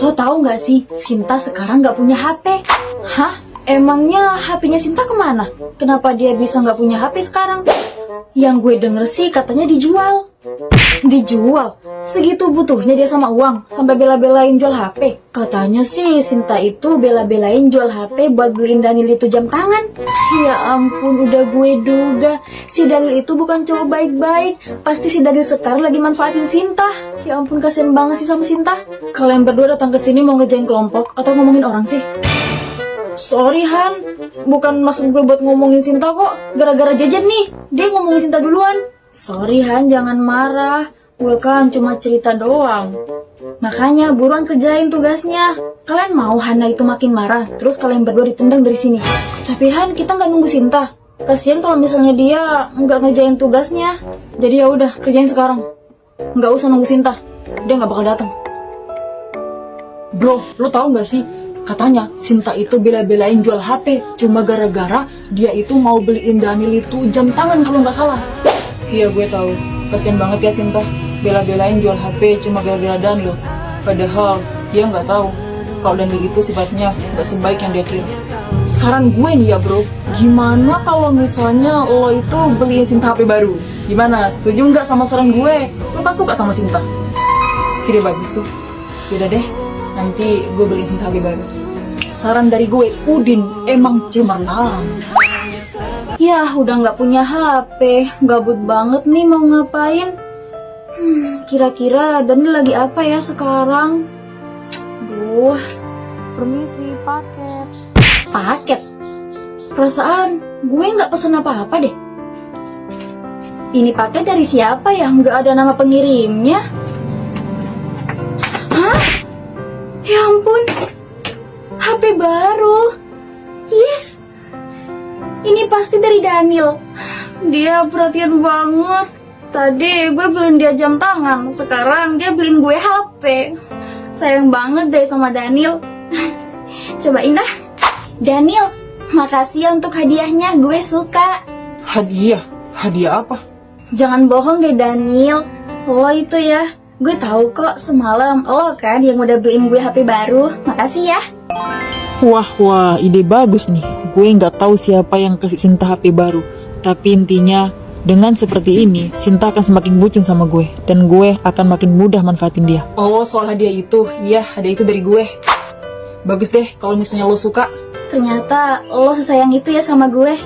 Lo tahu nggak sih, Sinta sekarang nggak punya HP. Hah? Emangnya HP-nya Sinta kemana? Kenapa dia bisa nggak punya HP sekarang? Yang gue denger sih katanya dijual. Dijual? Segitu butuhnya dia sama uang, sampai bela-belain jual HP. Katanya sih Sinta itu bela-belain jual HP buat beliin Daniel itu jam tangan. Ya ampun, udah gue duga si Daniel itu bukan cowok baik-baik. Pasti si Daniel sekarang lagi manfaatin Sinta. Ya ampun, kasian banget sih sama Sinta. Kalian berdua datang ke sini mau ngerjain kelompok atau ngomongin orang sih? Sorry Han, bukan maksud gue buat ngomongin Sinta kok. Gara-gara jajan nih, dia ngomongin Sinta duluan. Sorry Han, jangan marah. Gue kan cuma cerita doang. Makanya buruan kerjain tugasnya. Kalian mau Hana itu makin marah, terus kalian berdua ditendang dari sini. Tapi Han, kita nggak nunggu Sinta. Kasian kalau misalnya dia nggak ngerjain tugasnya. Jadi ya udah, kerjain sekarang. Nggak usah nunggu Sinta, dia nggak bakal datang. Bro, lo tau nggak sih? Katanya Sinta itu bela-belain jual HP cuma gara-gara dia itu mau beliin Daniel itu jam tangan kalau nggak salah. Iya gue tahu, kasian banget ya Sinta bela-belain jual HP cuma gara-gara Daniel. Padahal dia nggak tahu kalau Daniel itu sifatnya nggak sebaik yang dia kira. Saran gue nih ya bro, gimana kalau misalnya lo itu beliin Sinta HP baru? Gimana? Setuju nggak sama saran gue? Lo kan suka sama Sinta. Ide bagus tuh. Yaudah deh, nanti gue beliin Sinta HP baru. Saran dari gue, Udin emang cemerlang. Ya, udah nggak punya HP, gabut banget nih mau ngapain. Kira-kira Daniel lagi apa ya sekarang? Duh, permisi, paket. Paket? Perasaan gue nggak pesen apa-apa deh. Ini paket dari siapa ya? Nggak ada nama pengirimnya. Hah? Ya ampun, HP baru. Yes, ini pasti dari Daniel. Dia perhatian banget. Tadi gue beliin dia jam tangan, sekarang dia beliin gue HP. Sayang banget deh sama Daniel. Cobain dah. Daniel, makasih ya untuk hadiahnya, gue suka. Hadiah? Hadiah apa? Jangan bohong deh Daniel. Lo itu ya, gue tahu kok semalam lo kan yang udah beliin gue HP baru. Makasih ya. Wah, ide bagus nih. Gue nggak tahu siapa yang kasih Sinta HP baru. Tapi intinya, dengan seperti ini, Sinta akan semakin bucin sama gue. Dan gue akan makin mudah manfaatin dia. Oh, soal hadiah itu. Iya, hadiah itu dari gue. Bagus deh kalau misalnya lo suka. Ternyata lo sesayang itu ya sama gue.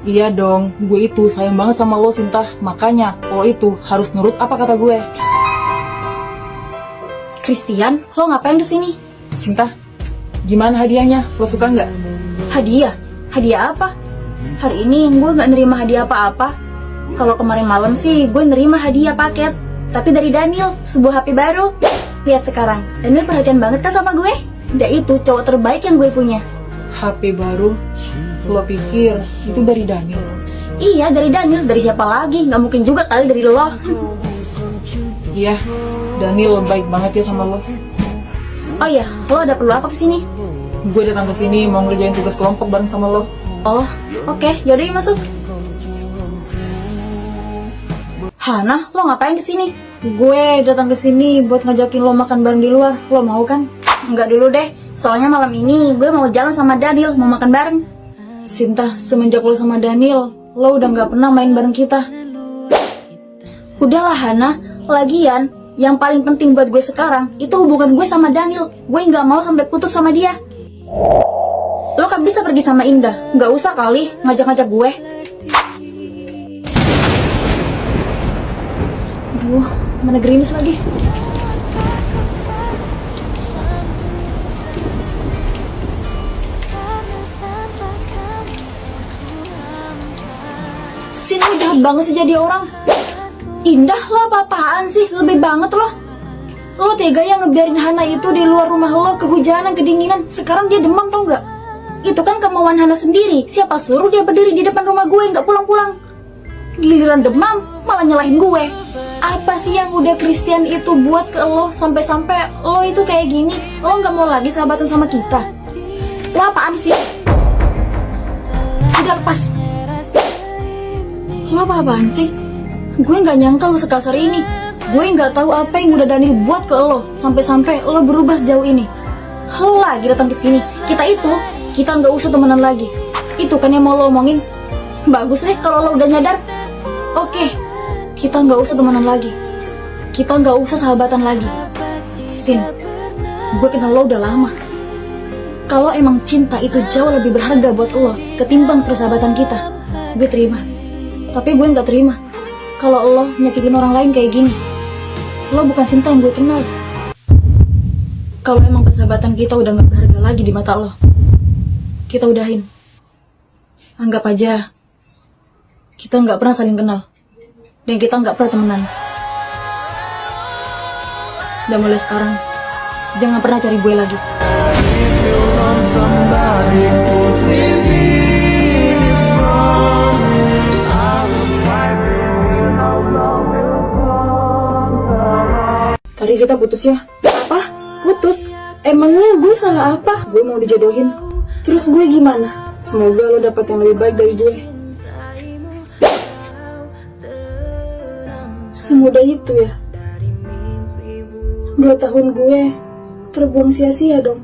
Iya dong, gue itu sayang banget sama lo Sinta. Makanya lo itu harus nurut apa kata gue. Christian, lo ngapain kesini? Sinta, gimana hadiahnya? Lo suka nggak? Hadiah? Hadiah apa? Hari ini gue gak nerima hadiah apa-apa. Kalau kemarin malam sih gue nerima hadiah paket, tapi dari Daniel, sebuah HP baru. Lihat sekarang, Daniel perhatian banget kan sama gue? Dia itu cowok terbaik yang gue punya. HP baru? Lo pikir itu dari Daniel? Iya, dari Daniel. Dari siapa lagi? Gak mungkin juga kali dari lo. Iya, Daniel baik banget ya sama lo. Oh iya, lo ada perlu apa kesini? Gue datang ke sini mau ngerjain tugas kelompok bareng sama lo. Oh, oke. Yaudah yuk masuk. Hana, lo ngapain kesini? Gue datang ke sini buat ngajakin lo makan bareng di luar. Lo mau kan? Enggak dulu deh. Soalnya malam ini gue mau jalan sama Daniel, mau makan bareng. Sinta, semenjak lo sama Daniel, lo udah nggak pernah main bareng kita. Udahlah Hana, lagian yang paling penting buat gue sekarang itu hubungan gue sama Daniel. Gue nggak mau sampai putus sama dia. Lo kan bisa pergi sama Indah, nggak usah kali ngajak-ngajak gue. Aduh, mana gerimis lagi. Sin, lo jahat banget sih jadi orang. Indah, lo apa-apaan sih? Lebih banget lo. Lo tega ya ngebiarin Hana itu di luar rumah lo, kehujanan, kedinginan. Sekarang dia demam tau gak? Itu kan kemauan Hana sendiri. Siapa suruh dia berdiri di depan rumah gue gak pulang-pulang? Giliran demam, malah nyalahin gue. Apa sih yang udah Christian itu buat ke lo sampai-sampai lo itu kayak gini? Lo gak mau lagi sahabatan sama kita? Lo apaan sih? Udah lepas. Lo apa-apaan sih? Gue gak nyangka lo sekasar ini. Gue nggak tahu apa yang udah Daniel buat ke lo, sampai-sampai lo berubah sejauh ini. Lo lagi datang ke sini. Kita nggak usah temenan lagi. Itu kan yang mau lo omongin. Bagus nih kalau lo udah nyadar. Oke, kita nggak usah temenan lagi. Kita nggak usah sahabatan lagi. Sin, gue kenal lo udah lama. Kalau emang cinta itu jauh lebih berharga buat lo ketimbang persahabatan kita, gue terima. Tapi gue nggak terima kalau lo nyakitin orang lain kayak gini. Lo bukan Sinta yang gue kenal. Kalau emang persahabatan kita udah nggak berharga lagi di mata lo, kita udahin. Anggap aja kita nggak pernah saling kenal dan kita nggak pernah temenan. Dan mulai sekarang jangan pernah cari gue lagi. Tadi kita putus ya? Apa? Putus? Emangnya gue salah apa? Gue mau dijodohin. Terus gue gimana? Semoga lo dapet yang lebih baik dari gue. Semudah itu ya? 2 tahun gue terbuang sia-sia dong.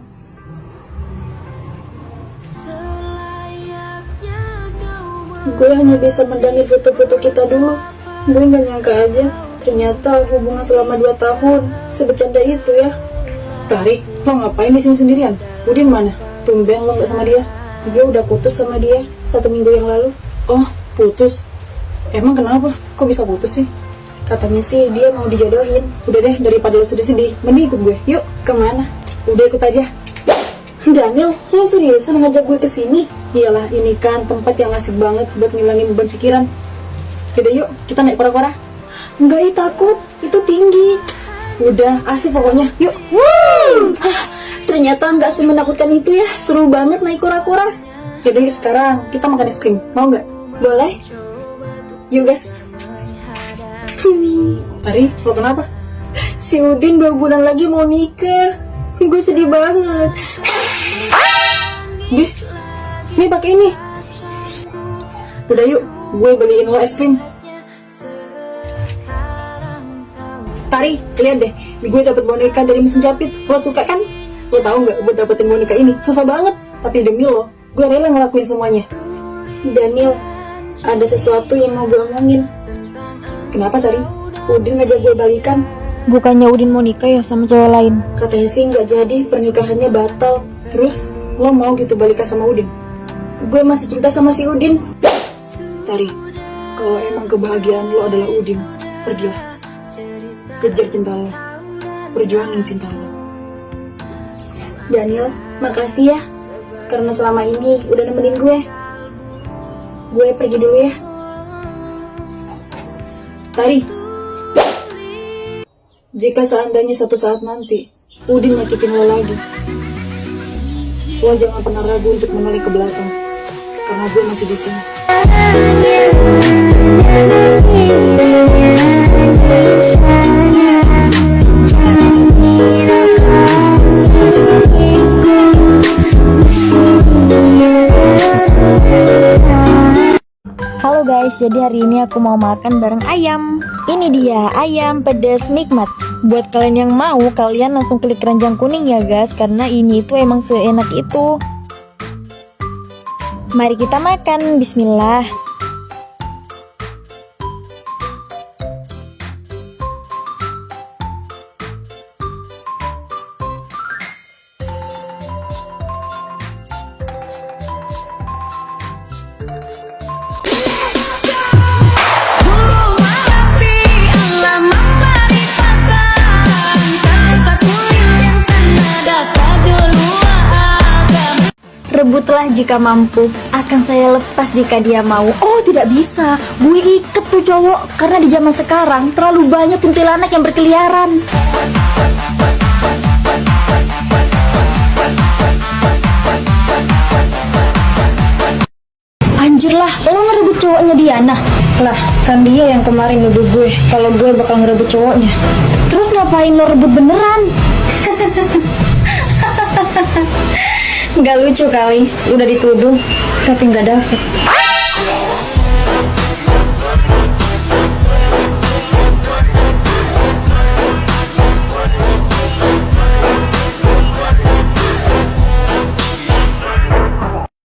Gue hanya bisa mendangi foto-foto kita dulu. Gue gak nyangka aja ternyata hubungan selama 2 tahun sebecanda itu ya. Tari, lo ngapain di sini sendirian? Udin mana? Tumben lo nggak sama dia. Gue udah putus sama dia 1 minggu yang lalu. Oh, putus. Emang kenapa? Kok bisa putus sih? Katanya sih dia mau dijodohin. Udah deh, daripada lo sedih-sedih, mending ikut gue. Yuk. Kemana? Udah ikut aja. Daniel, lo seriusan ngajak gue kesini? Iyalah, ini kan tempat yang asik banget buat ngilangin beban pikiran. Yaudah yuk, kita naik kora-kora. Enggak, takut. Itu tinggi. Udah, asik pokoknya. Yuk. Ternyata nggak semenakutkan itu ya. Seru banget naik kura-kura. Yaudah yuk, sekarang kita makan es krim. Mau nggak? Boleh? Yuk guys. Tari, lo kenapa? Si Udin 2 bulan lagi mau nikah. Gue sedih banget. Dih, nih pakai ini. Udah yuk, gue beliin lo es krim. Tari, lihat deh, gue dapet boneka dari mesin jepit. Lo suka kan? Lo tahu nggak, buat dapetin boneka ini susah banget. Tapi demi lo, gue rela ngelakuin semuanya. Daniel, ada sesuatu yang mau gue omongin. Kenapa Tari? Udin ngajak gue balikan. Bukannya Udin mau nikah ya sama cowok lain? Katanya sih nggak jadi, pernikahannya batal. Terus, lo mau gitu balikan sama Udin? Gue masih cinta sama si Udin. Tari, kalau emang kebahagiaan lo adalah Udin, pergilah. Kejar cinta lo, perjuangin cinta lo. Daniel, makasih ya. Karena selama ini udah nemenin gue. Gue pergi dulu ya. Tari, jika seandainya suatu saat nanti Udin nyakitin lo lagi, lo jangan pernah ragu untuk menoleh ke belakang, karena gue masih di sini. Halo guys, jadi hari ini aku mau makan bareng ayam. Ini dia, ayam pedas nikmat. Buat kalian yang mau, kalian langsung klik keranjang kuning ya guys, karena ini itu emang seenak itu. Mari kita makan, bismillah. Rebutlah jika mampu, akan saya lepas jika dia mau. Oh, tidak bisa. Gue iket tuh cowok, karena di zaman sekarang terlalu banyak kuntilanak yang berkeliaran. Anjir lah, lo ngerebut cowoknya Diana. Lah, kan dia yang kemarin nuduh gue kalau gue bakal ngerebut cowoknya. Terus ngapain lo rebut beneran? Gak lucu kali, udah dituduh tapi gak dapet.